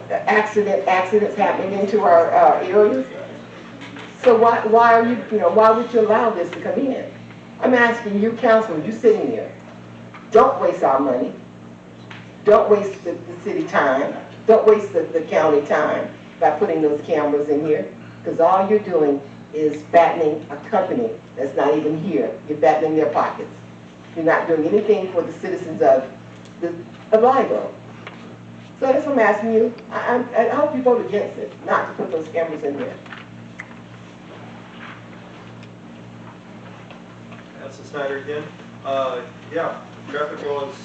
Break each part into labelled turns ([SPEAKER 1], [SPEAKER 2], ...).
[SPEAKER 1] accidents happening into our areas. So why are you, why would you allow this to come in? I'm asking you, councilman, you sitting here, don't waste our money. Don't waste the city time. Don't waste the county time by putting those cameras in here, because all you're doing is fattening a company that's not even here. You're fattening their pockets. You're not doing anything for the citizens of Ligo. So that's what I'm asking you. I hope you vote against it, not to put those cameras in there.
[SPEAKER 2] Councilman Snyder again. Yeah, traffic laws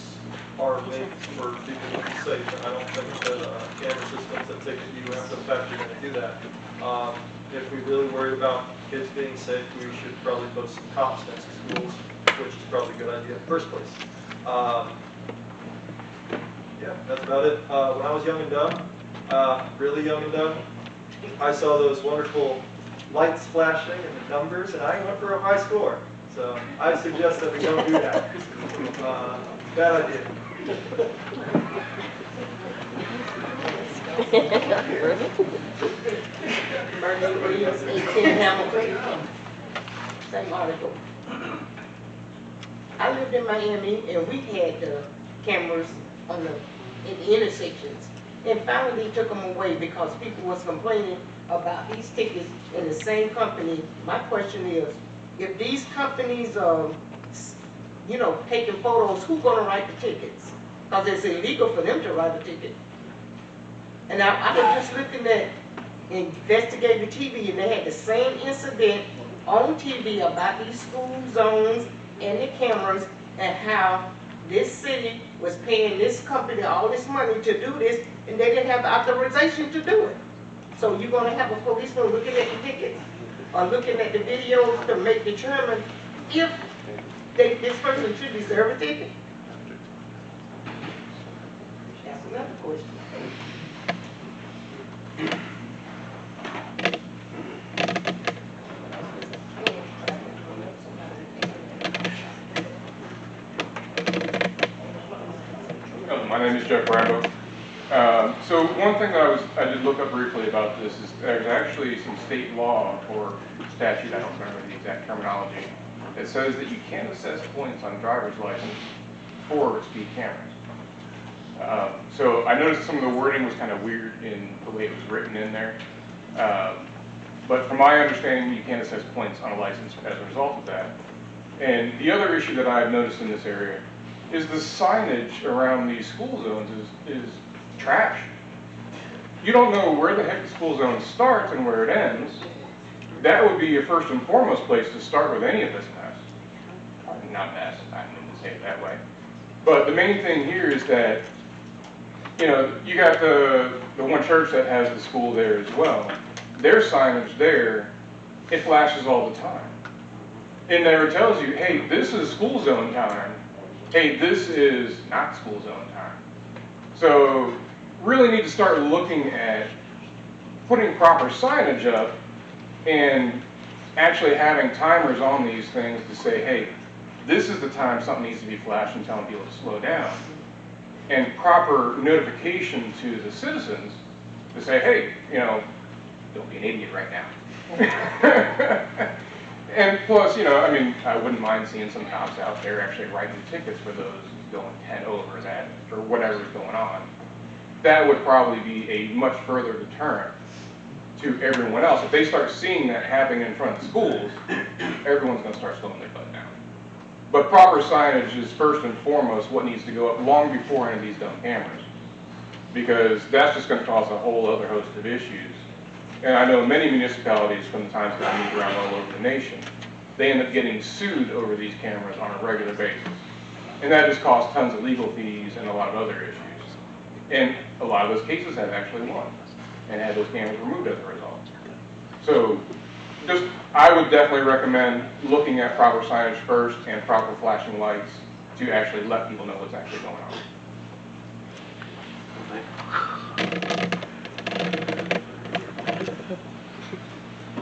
[SPEAKER 2] are made for people to be safe, and I don't think that camera systems that ticket you after the fact are going to do that. If we really worry about kids being safe, we should probably put some cops next to schools, which is probably a good idea in the first place. Yeah, that's about it. When I was young and dumb, really young and dumb, I saw those wonderful lights flashing and the numbers, and I went for a high score. So I suggest that we don't do that. Bad idea.
[SPEAKER 3] Same article. I lived in Miami and we had the cameras on in the intersections. And finally they took them away because people was complaining about these tickets in the same company. My question is, if these companies are, taking photos, who's gonna write the tickets? Because it's illegal for them to write a ticket. And I was just looking at investigative TV, and they had the same incident on TV about these school zones and the cameras, and how this city was paying this company all this money to do this, and they didn't have the authorization to do it. So you're gonna have a policeman looking at the tickets or looking at the videos to determine if this person should deserve a ticket? That's another question.
[SPEAKER 4] My name is Jeff Rambo. So one thing that I did look up briefly about this is there's actually some state law or statute, I don't remember the exact terminology, that says that you can't assess points on driver's license for speed cameras. So I noticed some of the wording was kind of weird in the way it was written in there. But from my understanding, you can't assess points on a license as a result of that. And the other issue that I've noticed in this area is the signage around these school zones is trash. You don't know where the heck the school zone starts and where it ends. That would be your first and foremost place to start with any of this mess. Not mess, I didn't mean to say it that way. But the main thing here is that, you got the one church that has the school there as well. Their signage there, it flashes all the time. It never tells you, hey, this is school zone time. Hey, this is not school zone time. So really need to start looking at putting proper signage up and actually having timers on these things to say, hey, this is the time something needs to be flashed and telling people to slow down. And proper notification to the citizens to say, hey, don't be an idiot right now. And plus, I wouldn't mind seeing some cops out there actually writing tickets for those going 10 over that or whatever's going on. That would probably be a much further deterrent to everyone else. If they start seeing that happening in front of schools, everyone's going to start slowing their butt down. But proper signage is first and foremost what needs to go up long before any of these dumb cameras, because that's just going to cause a whole other host of issues. And I know many municipalities from the times that I move around all over the nation, they end up getting sued over these cameras on a regular basis. And that just costs tons of legal fees and a lot of other issues. And a lot of those cases have actually won and had those cameras removed as a result. So I would definitely recommend looking at proper signage first and proper flashing lights to actually let people know what's actually going on.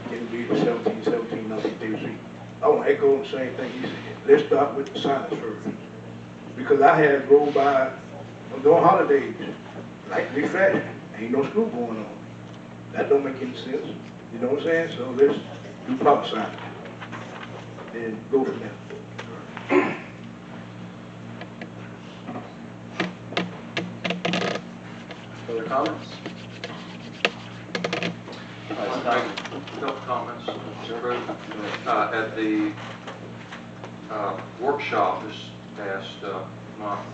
[SPEAKER 5] Can be the 1793. I want to echo the same thing he said. Let's start with the signage first. Because I had rolled by during holidays, like to be fat, ain't no school going on. That don't make any sense, you know what I'm saying? So let's do proper sign and go from there.
[SPEAKER 6] Further comments?
[SPEAKER 7] Couple comments, Mr. President. At the workshop this past month,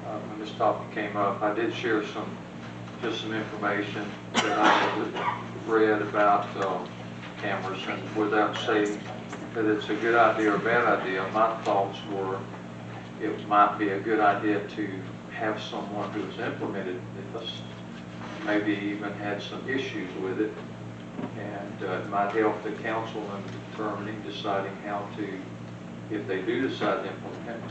[SPEAKER 7] when this topic came up, I did share just some information that I had read about cameras, and without saying that it's a good idea or bad idea, my thoughts were it might be a good idea to have someone who has implemented this, maybe even had some issues with it, and it might help the council in determining, deciding how to, if they do decide to implement,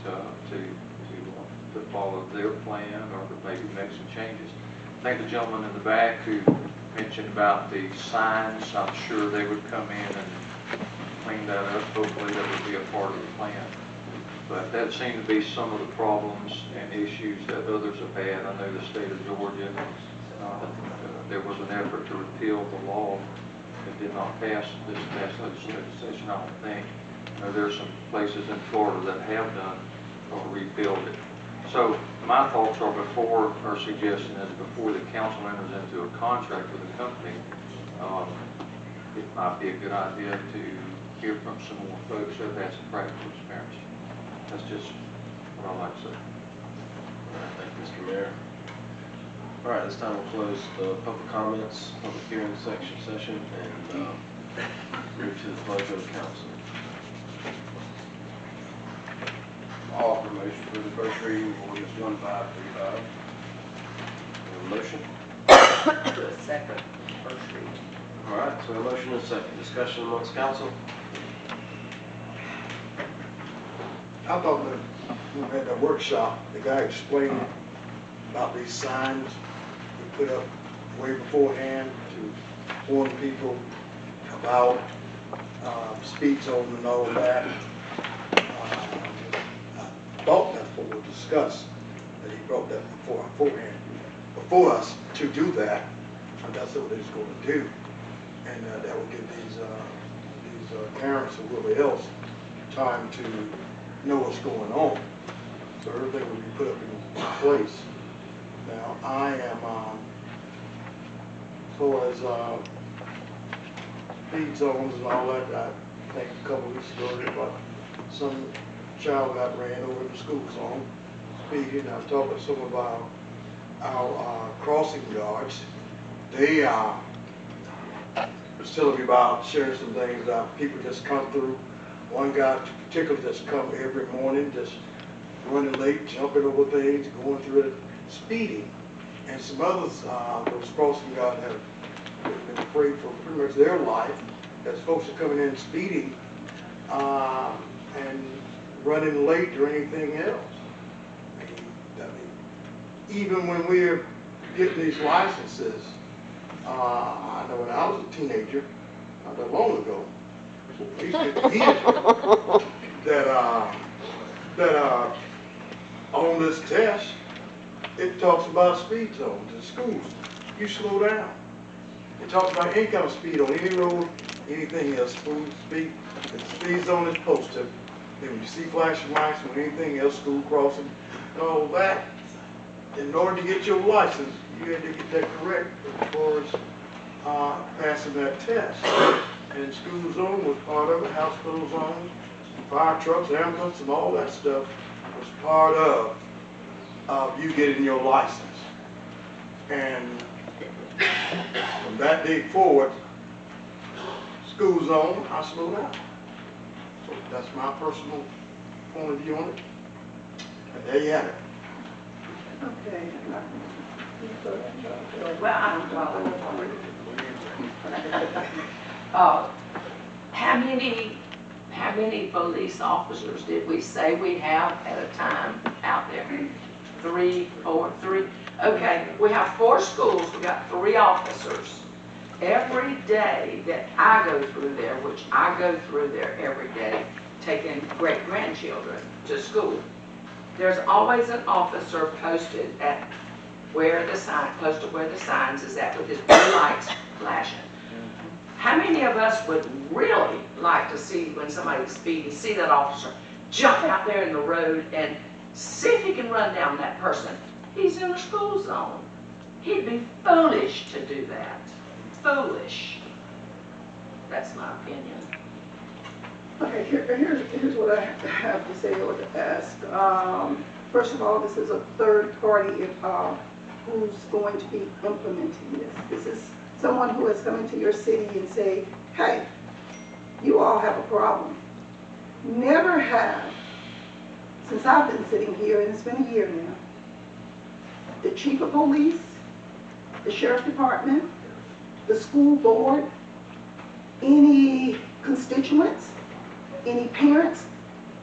[SPEAKER 7] to follow their plan or to maybe make some changes. I think the gentleman in the back who mentioned about the signs, I'm sure they would come in and clean that up. Hopefully that would be a part of the plan. But that seemed to be some of the problems and issues that others have had. I know the state of Georgia, there was an effort to repeal the law that did not pass this past legislation, I don't think. There are some places in Florida that have done or repealed it. So my thoughts are before, or suggestion is before the council enters into a contract with a company, it might be a good idea to hear from some more folks who have had some practical experience. That's just what I'd like to say.
[SPEAKER 6] Thank you, Mr. Mayor. All right, this time we'll close the public comments, public hearing session, and move to the pleasure of the council.
[SPEAKER 8] I'll offer a motion for the first reading of ordinance 1535.
[SPEAKER 6] A motion?
[SPEAKER 3] To a second, first reading.
[SPEAKER 6] All right, so a motion and a second. Discussion amongst council?
[SPEAKER 5] I thought that when we had that workshop, the guy explained about these signs we put up way beforehand to warn people about speed zones and all of that. I thought that's what was discussed, that he brought that before us to do that, and that's what he's going to do. And that will give these parents or whoever else time to know what's going on. So everything will be put up in place. Now, I am, as far as speed zones and all that, I think a couple of weeks ago, about some child got ran over in the school zone, speeding. I talked with some of our crossing guards. They was telling me about sharing some things that people just come through. One guy in particular just come every morning, just running late, jumping over things, going through it, speeding. And some others, those crossing guards have been afraid for pretty much their life as folks are coming in speeding and running late or anything else. I mean, even when we're getting these licenses, I know when I was a teenager, not that long ago, we used to get the vehicle that on this test, it talks about speed zones in schools. You slow down. It talks about any kind of speed on any road, anything else, speed. The speed zone is posted. Then when you see flashing lights or anything else, school crossing, and all that, in order to get your license, you had to get that correct as far as passing that test. And school zone was part of it, hospital zone, fire trucks, ambulance, and all that stuff was part of you getting your license. And from that day forward, school zone, I slow down. So that's my personal point of view on it. And there you have it.
[SPEAKER 1] Okay.
[SPEAKER 9] Well, how many police officers did we say we have at a time out there? 3, 4, 3? Okay, we have 4 schools, we got 3 officers. Every day that I go through there, which I go through there every day, taking great-grandchildren to school, there's always an officer posted at where the sign, close to where the signs is at with his blue lights flashing. How many of us would really like to see when somebody's speeding, see that officer jump out there in the road and see if he can run down that person? He's in a school zone. He'd be foolish to do that. Foolish. That's my opinion.
[SPEAKER 10] Okay, here's what I have to say or to ask. First of all, this is a third party who's going to be implementing this. This is someone who has come into your city and say, hey, you all have a problem. Never have, since I've been sitting here, and it's been a year now, the chief of police, the sheriff department, the school board, any constituents, any parents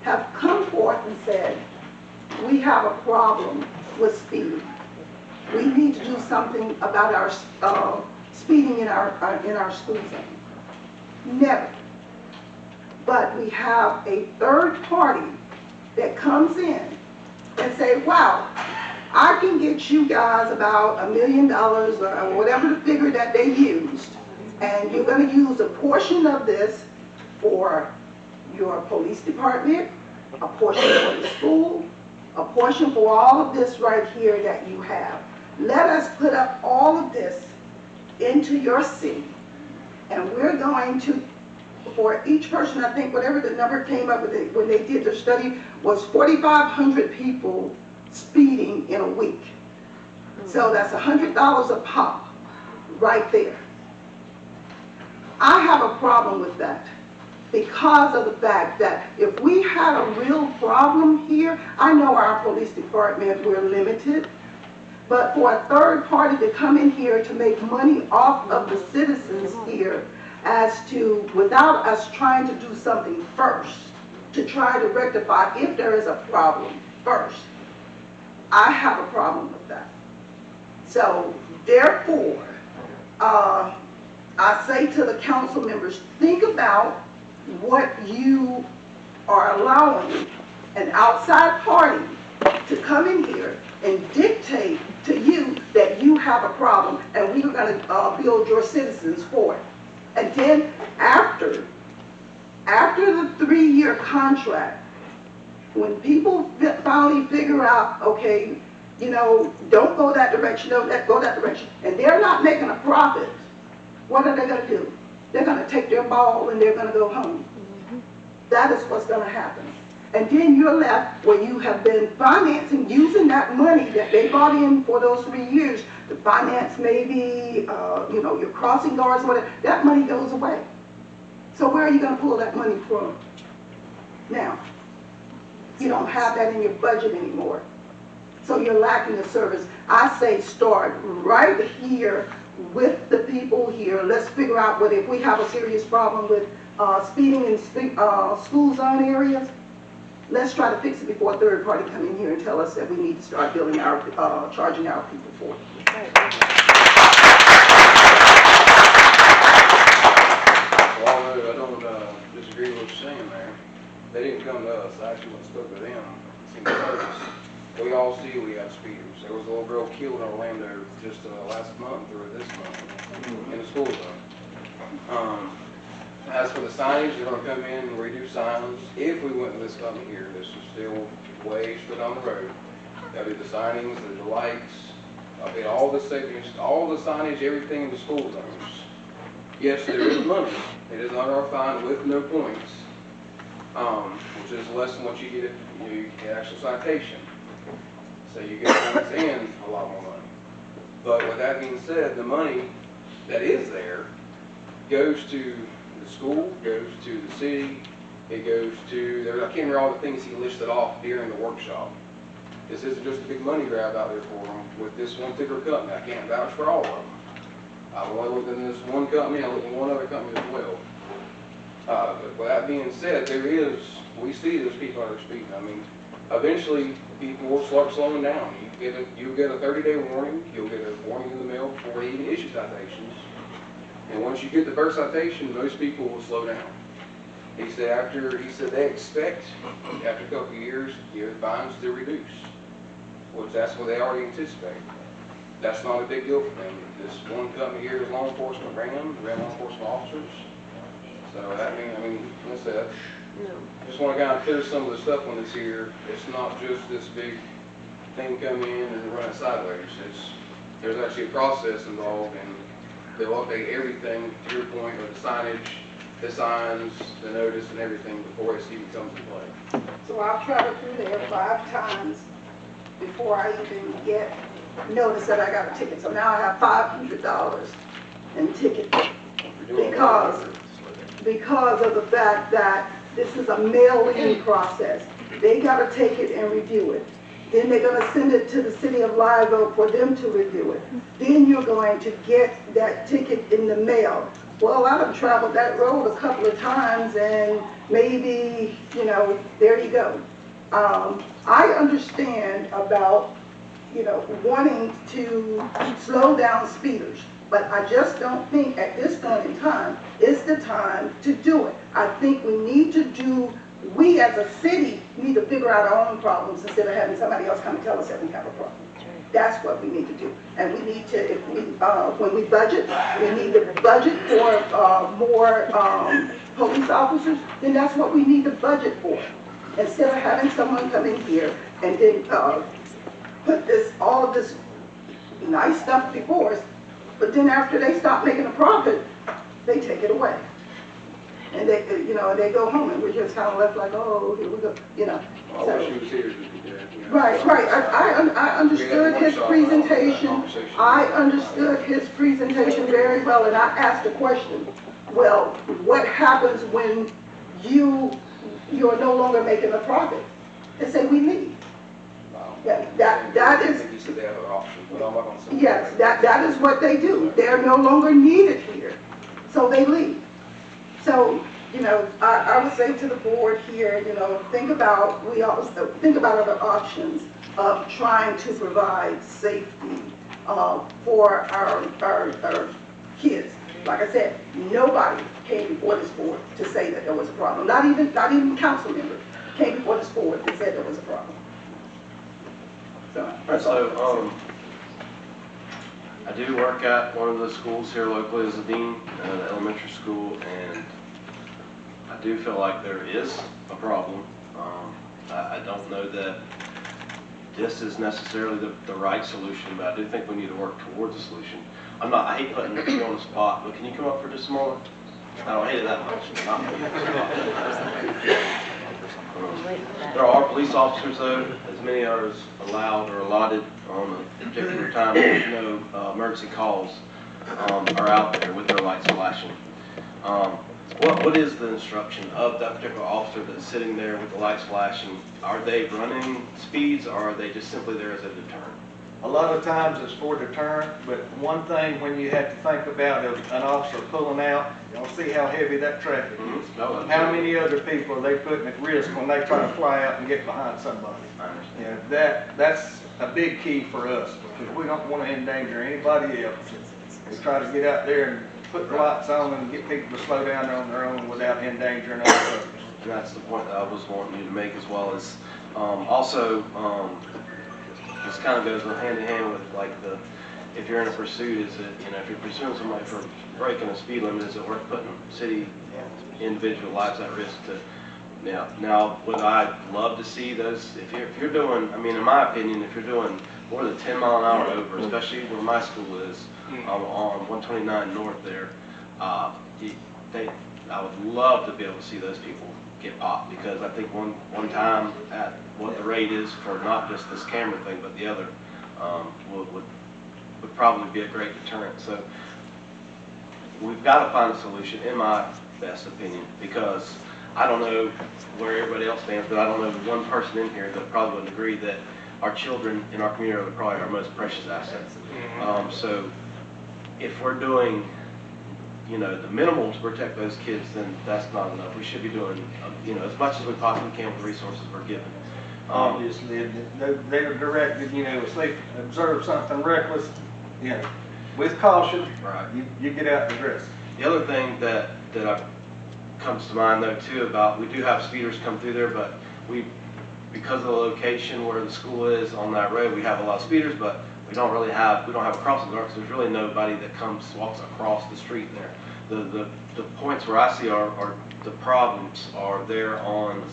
[SPEAKER 10] have come forth and said, we have a problem with speeding. We need to do something about our speeding in our school zone. Never. But we have a third party that comes in and say, wow, I can get you guys about $1 million or whatever the figure that they used, and you're going to use a portion of this for your police department, a portion for the school, a portion for all of this right here that you have. Let us put up all of this into your city, and we're going to, for each person, I think whatever the number came up with it, when they did their study, was 4,500 people speeding in a week. So that's $100 a pop right there. I have a problem with that because of the fact that if we had a real problem here, I know our police department, we're limited, but for a third party to come in here to make money off of the citizens here as to, without us trying to do something first, to try to rectify if there is a problem first, I have a problem with that. So therefore, I say to the council members, think about what you are allowing an outside party to come in here and dictate to you that you have a problem and we are going to build your citizens for it. And then after the 3-year contract, when people finally figure out, okay, you know, don't go that direction, don't go that direction, and they're not making a profit, what are they going to do? They're going to take their ball and they're going to go home. That is what's going to happen. And then you're left where you have been financing, using that money that they brought in for those 3 years to finance maybe, you know, your crossing guards, whatever. That money goes away. So where are you going to pull that money from now? You don't have that in your budget anymore. So you're lacking a service. I say start right here with the people here. Let's figure out what, if we have a serious problem with speeding in school zone areas, let's try to fix it before a third party come in here and tell us that we need to start billing our, charging our people for it.
[SPEAKER 8] Well, although I don't disagree with what you're saying there, they didn't come to us. I actually went and spoke to them. Seen the service. We all see we got speeders. There was a little girl killed in Orlando just last month or this month in the school zone. As for the signage, they're going to come in and redo signs. If we went to this company here, this is still way straight down the road. They'll do the signings, the lights, all the signage, all the signage, everything in the school zones. Yes, there is money. It is under our fine with no points, which is less than what you get if you get actual citation. So you get points and a lot more money. But with that being said, the money that is there goes to the school, goes to the city, it goes to, I can't remember all the things he listed off during the workshop. This isn't just a big money grab out there for them with this one particular company. I can't vouch for all of them. I've only looked in this one company, I looked in one other company as well. But with that being said, we see those people that are speeding. I mean, eventually people will start slowing down. You get a 30-day warning, you'll get a warning in the mail before they even issue citations. And once you get the first citation, most people will slow down. He said they expect after a couple of years, your fines to reduce, which that's what they already anticipate. that's not a big deal for them. This one company here is law enforcement, ran law enforcement officers. So I mean, like I said, just want to kind of clear some of the stuff when it's here. It's not just this big thing come in and run it sideways. There's actually a process involved, and they'll update everything, to your point, of the signage, the signs, the notice, and everything before it even comes into play.
[SPEAKER 10] So I've traveled through there 5 times before I even get notice that I got a ticket. So now I have $500 in ticket because of the fact that this is a mail-in process. They gotta take it and review it. Then they're gonna send it to the city of Live Oak for them to review it. Then you're going to get that ticket in the mail. Well, I've traveled that road a couple of times and maybe, there you go. I understand about, wanting to slow down speeders, but I just don't think at this point in time is the time to do it. I think we as a city need to figure out our own problems instead of having somebody else come and tell us that we have a problem. That's what we need to do. And we need to, when we budget, we need to budget for more police officers, then that's what we need to budget for. Instead of having someone come in here and then put all of this nice stuff before us, but then after they stop making a profit, they take it away. And they go home and we're just kind of left like, oh, here we go,
[SPEAKER 8] I wish he was here to do that.
[SPEAKER 10] Right. I understood his presentation. I understood his presentation very well, and I asked the question, well, what happens when you're no longer making a profit? They say we leave. That is.
[SPEAKER 8] I think you said they have an option, but I'm not gonna say.
[SPEAKER 10] Yes, that is what they do. They're no longer needed here, so they leave. So, I would say to the board here, think about other options of trying to provide safety for our kids. Like I said, nobody came before this board to say that there was a problem. Not even council members came before this board and said there was a problem.
[SPEAKER 6] So, I do work at one of the schools here locally as a dean, the elementary school, and I do feel like there is a problem. I don't know that this is necessarily the right solution, but I do think we need to work towards a solution. I hate putting you on the spot, but can you come up for just a moment? I don't hate it that much. There are police officers though, as many are as allowed or allotted on a particular time. There's no emergency calls are out there with their lights flashing. What is the instruction of that particular officer that's sitting there with the lights flashing? Are they running speeds or are they just simply there as a deterrent?
[SPEAKER 11] A lot of times it's for deterrent, but one thing when you have to think about is an officer pulling out, you'll see how heavy that traffic is. How many other people are they putting at risk when they try to fly out and get behind somebody?
[SPEAKER 6] I understand.
[SPEAKER 11] That's a big key for us, because we don't want to endanger anybody else. We try to get out there and put the lights on and get people to slow down on their own without endangering others.
[SPEAKER 6] And that's the point that I was wanting you to make, as well as also this kind of goes hand in hand with if you're in a pursuit, is it, if you're pursuing somebody for breaking a speed limit, is it worth putting city individual lives at risk to? Now, would I love to see those, if you're doing, in my opinion, if you're doing more than 10 mile an hour over, especially where my school is, on 129 North there, I would love to be able to see those people get popped, because I think one time at what the rate is for not just this camera thing, but the other, would probably be a great deterrent. So we've got to find a solution, in my best opinion, because I don't know where everybody else stands, but I don't know one person in here that probably wouldn't agree that our children in our community are probably our most precious assets. So if we're doing, the minimal to protect those kids, then that's not enough. We should be doing, as much as we possibly can with the resources we're given.
[SPEAKER 11] Obviously, they're directed, if they observe something reckless, with caution,
[SPEAKER 6] Right.
[SPEAKER 11] you get out and address it.
[SPEAKER 6] The other thing that comes to mind though too about, we do have speeders come through there, but because of the location where the school is on that road, we have a lot of speeders, but we don't have a crossing guard, because there's really nobody that walks across the street there. The points where I see the problems are there on,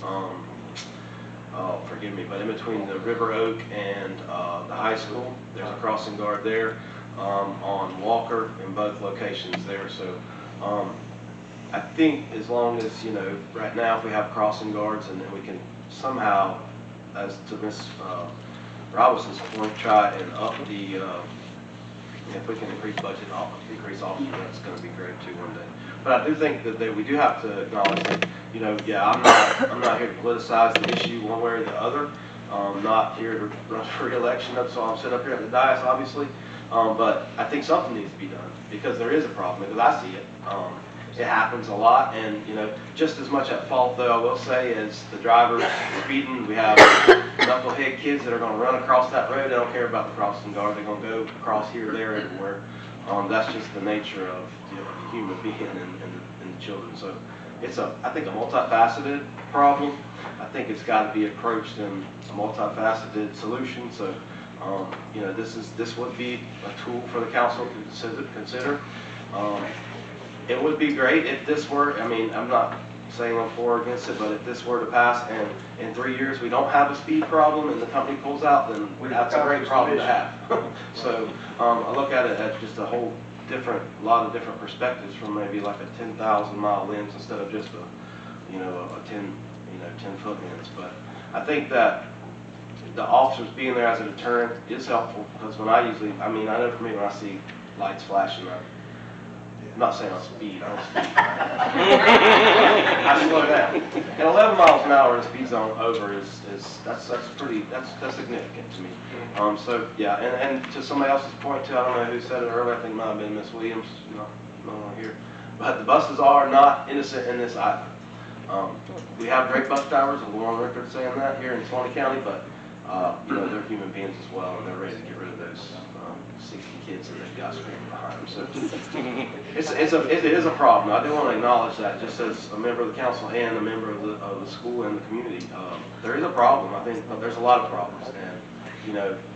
[SPEAKER 6] oh, forgive me, but in between the River Oak and the high school, there's a crossing guard there, on Walker in both locations there. So I think as long as, right now if we have crossing guards and then we can somehow, as to Ms. Robinson's point, try and up the, if we can increase budget, increase officers, that's going to be great too one day. But I do think that we do have to acknowledge that, yeah, I'm not here to politicize the issue one way or the other. I'm not here to run for re-election, that's why I'm sitting up here at the dais, obviously. But I think something needs to be done, because there is a problem, because I see it. It happens a lot, and, just as much at fault, though, I will say, as the drivers speeding. We have knucklehead kids that are going to run across that road. They don't care about the crossing guard. They're going to go across here, there, everywhere. That's just the nature of the human being and the children. So it's I think, a multifaceted problem. I think it's got to be approached in a multifaceted solution. So, this would be a tool for the council to consider. It would be great if this were, I'm not saying I'm for or against it, but if this were to pass and in 3 years we don't have a speed problem and the company pulls out, then that's a great problem to have. So I look at it as just a lot of different perspectives from maybe like a 10,000 mile lens instead of just a 10-foot lens. But I think that the officers being there as a deterrent is helpful, because when I know for me, when I see lights flashing, I'm not saying I speed, I don't speed. I slow down. And 11 miles an hour in the speed zone over that's significant to me. So yeah, and to somebody else's point too, I don't know who said it earlier, I think it might have been Miss Williams, no one here. But the buses are not innocent in this either. We have great bus drivers, and we're on record saying that here in Swanee County, but they're human beings as well, and they're ready to get rid of those 60 kids that they've got screaming behind them. So it is a problem. I do want to acknowledge that, just as a member of the council and a member of the school and the community. There is a problem. I think there's a lot of problems, and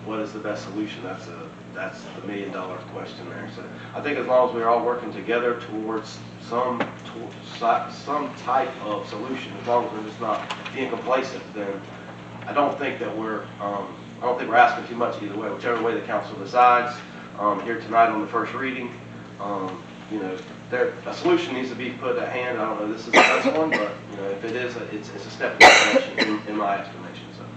[SPEAKER 6] what is the best solution? That's the $1 million question there. So I think as long as we're all working together towards some type of solution, as long as we're just not being complacent, then I don't think that we're asking too much either way. Whichever way the council decides here tonight on the first reading, a solution needs to be put at hand. I don't know if this is the best one, but if it is, it's a step in the direction in my estimation.